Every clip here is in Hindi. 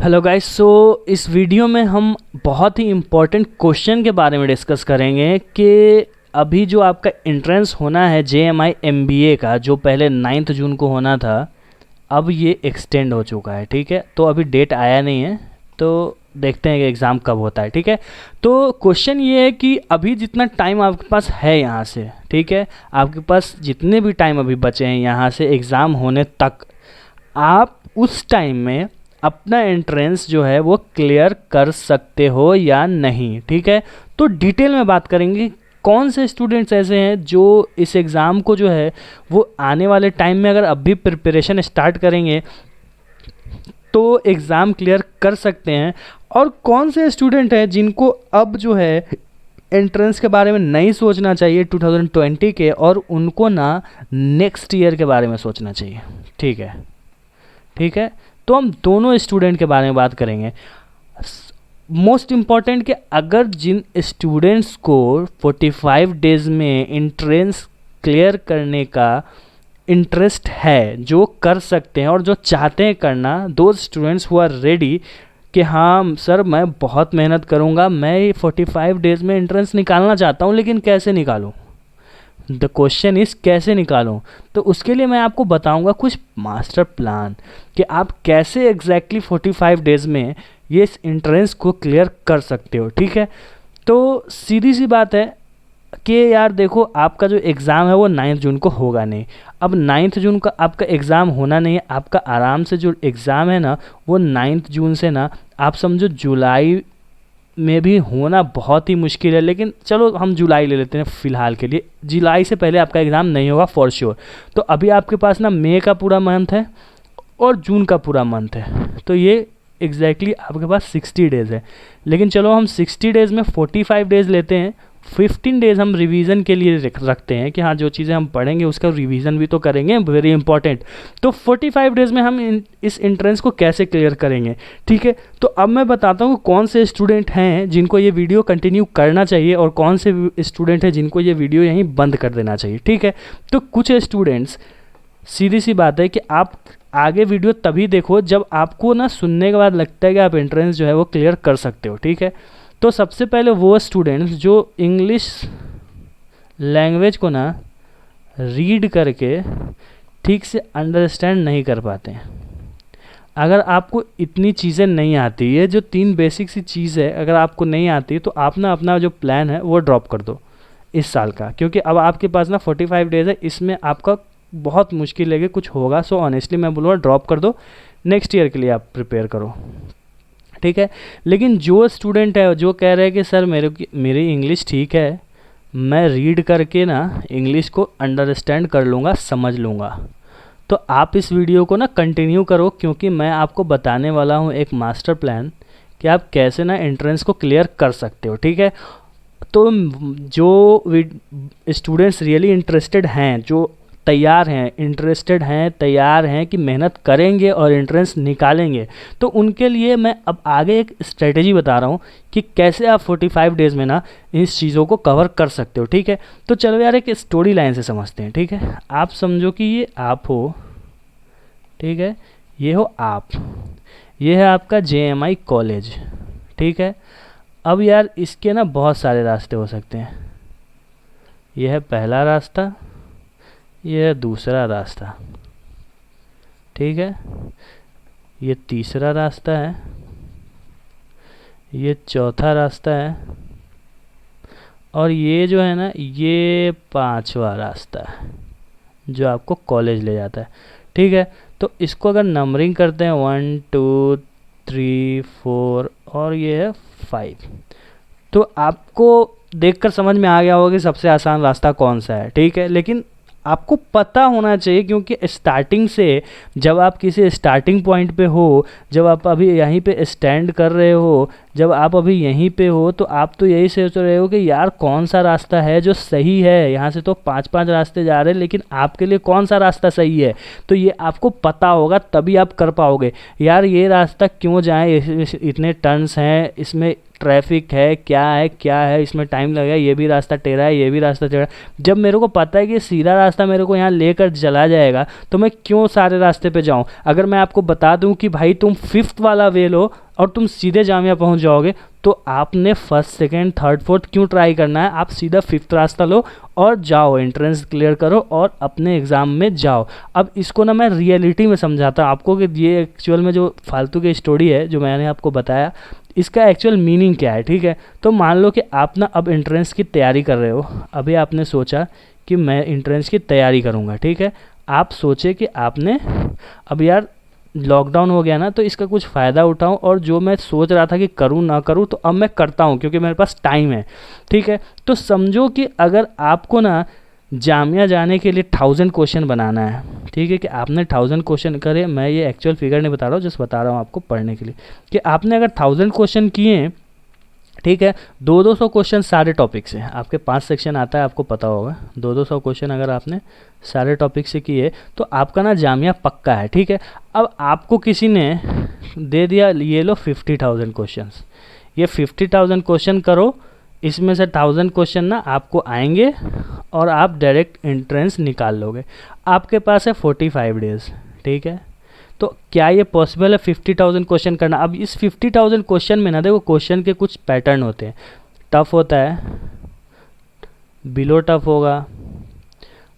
Hello guys. इस वीडियो में हम बहुत ही इम्पोर्टेंट क्वेश्चन के बारे में डिस्कस करेंगे कि अभी जो आपका एंट्रेंस होना है JMI MBA का, जो पहले 9 जून को होना था, अब ये एक्सटेंड हो चुका है। ठीक है, तो अभी डेट आया नहीं है, तो देखते हैं कि एग्ज़ाम कब होता है। ठीक है, तो क्वेश्चन ये है कि अभी जितना टाइम आपके पास है यहाँ से, ठीक है, आपके पास जितने भी टाइम अभी बचे हैं यहाँ से एग्ज़ाम होने तक, आप उस टाइम में अपना एंट्रेंस जो है वो क्लियर कर सकते हो या नहीं। ठीक है, तो डिटेल में बात करेंगे कौन से स्टूडेंट्स ऐसे हैं जो इस एग्ज़ाम को जो है वो आने वाले टाइम में अगर अभी प्रिपरेशन स्टार्ट करेंगे तो एग्ज़ाम क्लियर कर सकते हैं, और कौन से स्टूडेंट हैं जिनको अब जो है एंट्रेंस के बारे में नहीं सोचना चाहिए 2020 के, और उनको ना नेक्स्ट ईयर के बारे में सोचना चाहिए। ठीक है, ठीक है, तो हम दोनों स्टूडेंट के बारे में बात करेंगे। मोस्ट इम्पॉर्टेंट कि अगर जिन स्टूडेंट्स को 45 डेज़ में एंट्रेंस क्लियर करने का इंटरेस्ट है, जो कर सकते हैं और जो चाहते हैं करना, दो स्टूडेंट्स हु आर रेडी कि हाँ सर मैं बहुत मेहनत करूँगा, मैं 45 डेज़ में एंट्रेंस निकालना चाहता हूँ, लेकिन कैसे निकालूँ, द क्वेश्चन इज़ कैसे निकालूं। तो उसके लिए मैं आपको बताऊंगा कुछ मास्टर प्लान कि आप कैसे एग्जैक्टली 45 डेज़ में ये इस एंट्रेंस को क्लियर कर सकते हो। ठीक है, तो सीधी सी बात है कि यार देखो, आपका जो एग्ज़ाम है वो 9 जून को होगा नहीं। अब 9 जून का आपका एग्ज़ाम होना नहीं है, आपका आराम से जो एग्ज़ाम है ना वो 9 जून से ना आप समझो जुलाई में भी होना बहुत ही मुश्किल है, लेकिन चलो हम जुलाई ले लेते हैं फ़िलहाल के लिए। जुलाई से पहले आपका एग्ज़ाम नहीं होगा फॉर श्योर। तो अभी आपके पास ना मई का पूरा मंथ है और जून का पूरा मंथ है, तो ये एग्जैक्टली आपके पास 60 डेज़ है। लेकिन चलो हम 60 डेज़ में 45 डेज़ लेते हैं, 15 डेज़ हम रिवीजन के लिए रखते हैं कि हाँ जो चीज़ें हम पढ़ेंगे उसका रिवीजन भी तो करेंगे, वेरी इंपॉर्टेंट। तो 45 डेज़ में हम इस एंट्रेंस को कैसे क्लियर करेंगे। ठीक है, तो अब मैं बताता हूँ कौन से स्टूडेंट हैं जिनको ये वीडियो कंटिन्यू करना चाहिए और कौन से स्टूडेंट हैं जिनको ये वीडियो यहीं बंद कर देना चाहिए। ठीक है, तो कुछ स्टूडेंट्स, सीधी सी बात है कि आप आगे वीडियो तभी देखो जब आपको ना सुनने के बाद लगता है कि आप एंट्रेंस जो है वो क्लियर कर सकते हो। ठीक है, तो सबसे पहले वो स्टूडेंट्स जो इंग्लिश लैंग्वेज को ना रीड करके ठीक से अंडरस्टैंड नहीं कर पाते हैं। अगर आपको इतनी चीज़ें नहीं आती है, जो 3 बेसिक सी चीज़ है, अगर आपको नहीं आती तो आप ना अपना जो प्लान है वो ड्रॉप कर दो इस साल का, क्योंकि अब आपके पास ना 45 डेज़ है, इसमें आपका बहुत मुश्किल है कि कुछ होगा। सो ऑनेस्टली मैं बोलूँगा ड्रॉप कर दो, नेक्स्ट ईयर के लिए आप प्रिपेयर करो। ठीक है, लेकिन जो स्टूडेंट है जो कह रहे हैं कि सर मेरी इंग्लिश ठीक है, मैं रीड करके ना इंग्लिश को अंडरस्टैंड कर लूँगा, समझ लूँगा, तो आप इस वीडियो को ना कंटिन्यू करो, क्योंकि मैं आपको बताने वाला हूँ एक मास्टर प्लान कि आप कैसे ना एंट्रेंस को क्लियर कर सकते हो। ठीक है, तो जो स्टूडेंट्स रियली इंटरेस्टेड हैं, जो तैयार हैं, इंटरेस्टेड हैं, तैयार हैं कि मेहनत करेंगे और एंट्रेंस निकालेंगे, तो उनके लिए मैं अब आगे एक स्ट्रेटेजी बता रहा हूँ कि कैसे आप 45 डेज़ में ना इस चीज़ों को कवर कर सकते हो। ठीक है, तो चलो यार एक स्टोरी लाइन से समझते हैं। ठीक है, आप समझो कि ये आप हो, ठीक है, ये हो आप, ये है आपका JMI कॉलेज। ठीक है, अब यार इसके ना बहुत सारे रास्ते हो सकते हैं। ये है पहला रास्ता, ये है दूसरा रास्ता, ठीक है, ये तीसरा रास्ता है, ये चौथा रास्ता है, और ये जो है ना ये 5वां रास्ता है जो आपको कॉलेज ले जाता है। ठीक है, तो इसको अगर नंबरिंग करते हैं 1 2 3 4 और ये है 5, तो आपको देखकर समझ में आ गया होगा कि सबसे आसान रास्ता कौन सा है। ठीक है, लेकिन आपको पता होना चाहिए, क्योंकि स्टार्टिंग से जब आप किसी स्टार्टिंग पॉइंट पे हो, जब आप अभी यहीं पे स्टैंड कर रहे हो, जब आप अभी यहीं पे हो, तो आप तो यही सोच रहे हो कि यार कौन सा रास्ता है जो सही है। यहाँ से तो 5-5 रास्ते जा रहे हैं, लेकिन आपके लिए कौन सा रास्ता सही है, तो ये आपको पता होगा तभी आप कर पाओगे। यार ये रास्ता क्यों जाए, इतने टर्न्स हैं, इसमें ट्रैफिक है, क्या है, इसमें टाइम लगेगा, ये भी रास्ता टेढ़ा है, ये भी रास्ता टेढ़ा है। जब मेरे को पता है कि सीधा रास्ता मेरे को यहाँ लेकर चला जाएगा तो मैं क्यों सारे रास्ते पे जाऊँ। अगर मैं आपको बता दूँ कि भाई तुम 5th वाला वे लो और तुम सीधे जामिया पहुंच जाओगे, तो आपने फर्स्ट, सेकंड, थर्ड, फोर्थ क्यों ट्राई करना है। आप सीधा 5th रास्ता लो और जाओ, एंट्रेंस क्लियर करो और अपने एग्ज़ाम में जाओ। अब इसको ना मैं रियलिटी में समझाता हूँ आपको कि ये एक्चुअल में जो फालतू की स्टोरी है जो मैंने आपको बताया, इसका एक्चुअल मीनिंग क्या है। ठीक है, तो मान लो कि आप ना अब एंट्रेंस की तैयारी कर रहे हो। अभी आपने सोचा कि मैं एंट्रेंस की तैयारी करूँगा। ठीक है, आप सोचे कि आपने अब यार लॉकडाउन हो गया ना, तो इसका कुछ फ़ायदा उठाऊं और जो मैं सोच रहा था कि करूं ना करूं, तो अब मैं करता हूं क्योंकि मेरे पास टाइम है। ठीक है, तो समझो कि अगर आपको ना जामिया जाने के लिए 1000 क्वेश्चन बनाना है, ठीक है, कि आपने 1000 क्वेश्चन करे, मैं ये एक्चुअल फिगर नहीं बता रहा हूँ, जस्ट बता रहा हूँ आपको पढ़ने के लिए, कि आपने अगर 1000 क्वेश्चन किए, ठीक है, 200 क्वेश्चन सारे टॉपिक से, आपके 5 सेक्शन आता है, आपको पता होगा, 200 क्वेश्चन अगर आपने सारे टॉपिक से किए तो आपका ना जामिया पक्का है। ठीक है, अब आपको किसी ने दे दिया, ये लो 50,000 क्वेश्चंस, ये 50,000 क्वेश्चन करो, इसमें से 1000 क्वेश्चन ना आपको आएंगे और आप डायरेक्ट एंट्रेंस निकाल लोगे। आपके पास है 45 डेज़। ठीक है, तो क्या ये पॉसिबल है 50,000 क्वेश्चन करना। अब इस 50,000 क्वेश्चन में ना देखो, क्वेश्चन के कुछ पैटर्न होते हैं। टफ होता है, बिलो टफ होगा,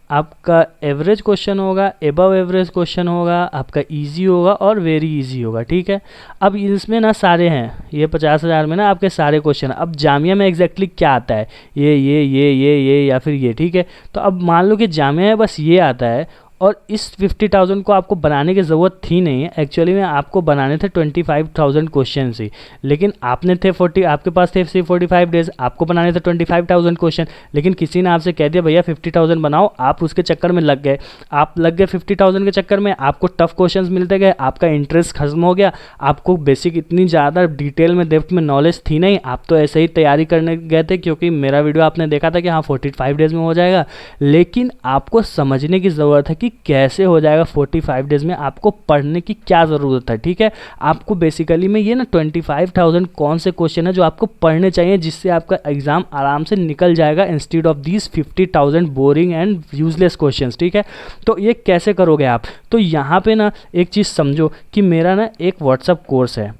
आपका एवरेज क्वेश्चन होगा, एबव एवरेज क्वेश्चन होगा, आपका इजी होगा और वेरी इजी होगा। ठीक है, अब इसमें ना सारे हैं, ये 50,000 में ना आपके सारे क्वेश्चन। अब जामिया में एग्जैक्टली क्या आता है, ये या फिर ये। ठीक है, तो अब मान लो कि जामिया में बस ये आता है और इस 50,000 को आपको बनाने की ज़रूरत थी नहीं है। एक्चुअली में आपको बनाने थे 25,000 क्वेश्चन ही, लेकिन आपने थे 40, आपके पास थे सिर्फ 45 डेज़, आपको बनाने थे 25,000 क्वेश्चन, लेकिन किसी ने आपसे कह दिया भैया 50,000 बनाओ, आप उसके चक्कर में लग गए। आप लग गए 50,000 के चक्कर में, आपको टफ क्वेश्चन मिलते गए, आपका इंटरेस्ट खत्म हो गया, आपको बेसिक इतनी ज़्यादा डिटेल में, डेप्थ में नॉलेज थी नहीं, आप तो ऐसे ही तैयारी करने गए थे क्योंकि मेरा वीडियो आपने देखा था कि हाँ 45 डेज़ में हो जाएगा। लेकिन आपको समझने की ज़रूरत है कि कैसे हो जाएगा 45 डेज़ में, आपको पढ़ने की क्या ज़रूरत है। ठीक है, आपको बेसिकली में ये ना 25,000 कौन से क्वेश्चन है जो आपको पढ़ने चाहिए, जिससे आपका एग्जाम आराम से निकल जाएगा instead of these 50,000 boring and useless questions. ठीक है, तो ये कैसे करोगे आप। तो यहाँ पे ना एक चीज़ समझो कि मेरा ना एक व्हाट्सअप कोर्स है।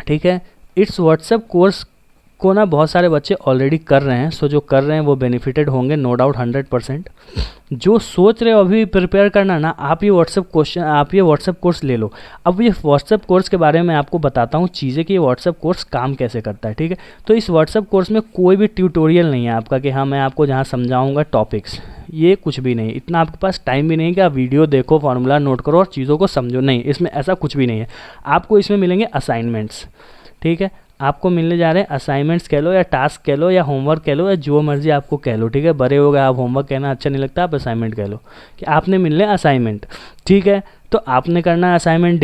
ठीक है, इट्स व्हाट्सअप कोर्स को ना बहुत सारे बच्चे ऑलरेडी कर रहे हैं, सो जो कर रहे हैं वो बेनिफिटेड होंगे, नो डाउट 100%। जो सोच रहे हो अभी प्रिपेयर करना ना, आप ये व्हाट्सअप कोर्स ले लो। अब ये व्हाट्सअप कोर्स के बारे में आपको बताता हूँ चीज़ें कि ये व्हाट्सअप कोर्स काम कैसे करता है। ठीक है, तो इस व्हाट्सअप कोर्स में कोई भी ट्यूटोरियल नहीं है आपका कि हाँ मैं आपको जहाँ समझाऊँगा टॉपिक्स, ये कुछ भी नहीं। इतना आपके पास टाइम भी नहीं कि आप वीडियो देखो, फार्मूला नोट करो और चीज़ों को समझो, नहीं, इसमें ऐसा कुछ भी नहीं है। आपको इसमें मिलेंगे असाइनमेंट्स। ठीक है, आपको मिलने जा रहे हैं असाइनमेंट्स कह लो या टास्क कह लो या होमवर्क कह लो या जो मर्जी आपको कह लो। ठीक है, बड़े हो गए, आप होमवर्क कहना अच्छा नहीं लगता, आप असाइनमेंट कह लो कि आपने मिलने असाइनमेंट। ठीक है, तो आपने करना है असाइनमेंट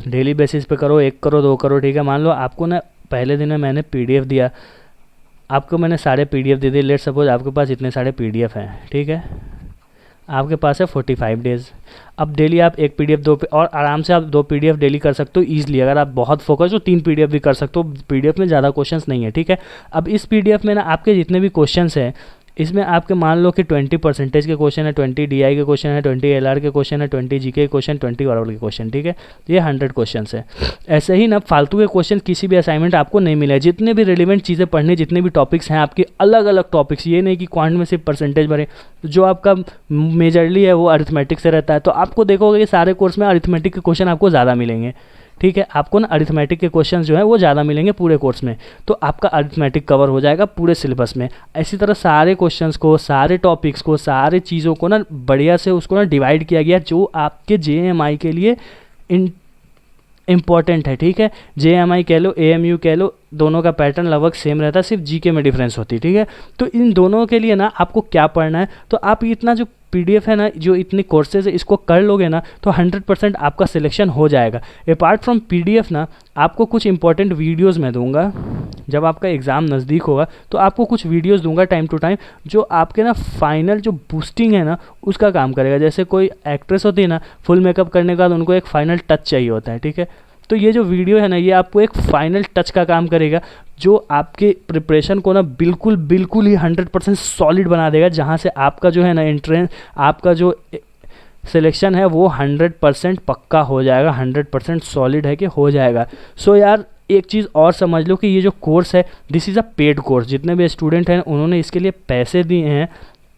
डेली बेसिस पे करो, 1 करो 2 करो। ठीक है, मान लो आपको ना पहले दिन में मैंने PDF दिया, आपको मैंने सारे PDF दे दिए। लेट सपोज आपके पास इतने सारे PDF हैं। ठीक है, आपके पास है 45 डेज़। अब डेली आप एक PDF और आराम से आप 2 PDF डेली कर सकते हो ईजिली। अगर आप बहुत फोकस हो 3 PDF भी कर सकते हो, PDF में ज़्यादा क्वेश्चंस नहीं है। ठीक है, अब इस PDF में ना आपके जितने भी क्वेश्चंस हैं, इसमें आपके मान लो कि 20% के क्वेश्चन है, 20 DI के क्वेश्चन है, 20 LR के क्वेश्चन है, 20 GK के क्वेश्चन, 20 ओवरऑल के क्वेश्चन। ठीक है, ये 100 क्वेश्चन है। ऐसे ही ना फालतू के क्वेश्चन किसी भी असाइनमेंट आपको नहीं मिले। जितने भी रिलेवेंट चीज़ें पढ़नी, जितने भी टॉपिक्स हैं आपके, अलग अलग टॉपिक्स, ये नहीं कि क्वांट में सिर्फ परसेंटेज भरे। जो आपका मेजरली है वो अरिथमेटिक से रहता है, तो आपको देखोगे कि सारे कोर्स में अरिथमेटिक के क्वेश्चन आपको ज़्यादा मिलेंगे। ठीक है, आपको ना अरिथमेटिक के क्वेश्चंस जो है वो ज़्यादा मिलेंगे पूरे कोर्स में, तो आपका अरिथमेटिक कवर हो जाएगा पूरे सिलेबस में। इसी तरह सारे क्वेश्चंस को, सारे टॉपिक्स को, सारे चीज़ों को ना बढ़िया से उसको ना डिवाइड किया गया जो आपके JMI के लिए इम्पॉर्टेंट है। ठीक है, JMI कह लो, AMU कह लो, दोनों का पैटर्न लगभग सेम रहता है, सिर्फ GK में डिफरेंस होती है। ठीक है, तो इन दोनों के लिए ना आपको क्या पढ़ना है, तो आप इतना जो PDF है ना, जो इतनी कोर्सेज है, इसको कर लोगे ना तो 100% आपका सिलेक्शन हो जाएगा। अपार्ट फ्रॉम PDF ना आपको कुछ इंपॉर्टेंट वीडियोस मैं दूंगा, जब आपका एग्ज़ाम नज़दीक होगा तो आपको कुछ वीडियोस दूंगा टाइम टू टाइम, जो आपके ना फाइनल जो बूस्टिंग है ना उसका काम करेगा। जैसे कोई एक्ट्रेस होती है ना, फुल मेकअप करने के बाद उनको एक फाइनल टच चाहिए होता है। ठीक है, तो ये जो वीडियो है ना, ये आपको एक फाइनल टच का काम करेगा, जो आपके प्रिपरेशन को ना बिल्कुल ही 100% सॉलिड बना देगा, जहाँ से आपका जो है ना एंट्रेंस, आपका जो सिलेक्शन है वो 100% पक्का हो जाएगा, 100% सॉलिड है कि हो जाएगा। सो यार एक चीज़ और समझ लो कि ये जो कोर्स है, this is a paid course. जितने भी स्टूडेंट हैं उन्होंने इसके लिए पैसे दिए हैं,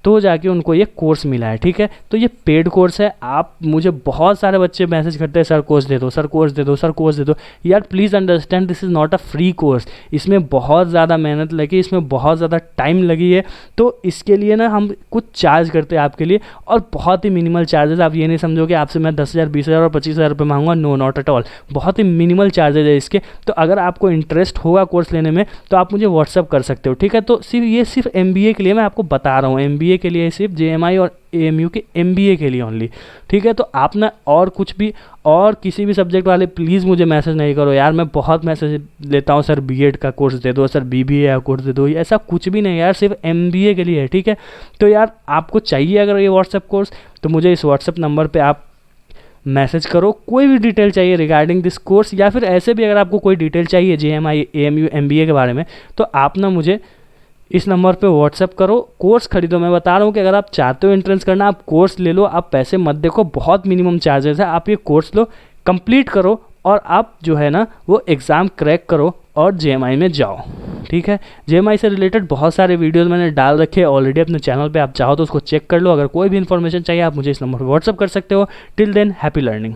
तो जाके उनको ये कोर्स मिला है, ठीक है। तो ये पेड कोर्स है। आप, मुझे बहुत सारे बच्चे मैसेज करते हैं, सर कोर्स दे दो, सर कोर्स दे दो, सर कोर्स दे दो। यार please understand, this is not a free course. इसमें बहुत ज़्यादा मेहनत लगी, इसमें बहुत ज़्यादा टाइम लगी है। तो इसके लिए ना हम कुछ चार्ज करते हैं आपके लिए, और बहुत ही मिनिमल चार्जेस। आप ये नहीं समझो कि आपसे मैं 10,000, 20,000 और 25,000 रुपये मांगूंगा, नो, नॉट एट ऑल। बहुत ही मिनिमल चार्जेज है इसके। तो अगर आपको इंटरेस्ट होगा कोर्स लेने में तो आप मुझे व्हाट्सअप कर सकते हो, ठीक है। तो सिर्फ MBA के लिए मैं आपको बता रहा हूँ, MBA के लिए, सिर्फ JMI और AMU के MBA के लिए ओनली, ठीक है। तो आप ना और कुछ भी, और किसी भी सब्जेक्ट वाले प्लीज़ मुझे मैसेज नहीं करो यार। मैं बहुत मैसेज लेता हूँ, सर BEd का कोर्स दे दो, सर BBA का कोर्स दे दो। ऐसा कुछ भी नहीं यार, सिर्फ MBA के लिए है, ठीक है। तो यार आपको चाहिए अगर ये व्हाट्सएप कोर्स, तो मुझे इस व्हाट्सएप नंबर पर आप मैसेज करो। कोई भी डिटेल चाहिए रिगार्डिंग दिस कोर्स, या फिर ऐसे भी अगर आपको कोई डिटेल चाहिए JMI, AMU, MBA के बारे में, तो आप ना मुझे इस नंबर पे व्हाट्सएप करो। कोर्स खरीदो। मैं बता रहा हूँ कि अगर आप चाहते हो एंट्रेंस करना, आप कोर्स ले लो, आप पैसे मत देखो, बहुत मिनिमम चार्जेस है। आप ये कोर्स लो, कंप्लीट करो, और आप जो है ना वो एग्ज़ाम क्रैक करो और JMI में जाओ, ठीक है। JMI से रिलेटेड बहुत सारे वीडियोस मैंने डाल रखे हैं ऑलरेडी अपने चैनल पे, आप चाहो तो उसको चेक कर लो। अगर कोई भी इन्फॉर्मेशन चाहिए आप मुझे इस नंबर पर व्हाट्सएप कर सकते हो। Till then, happy learning.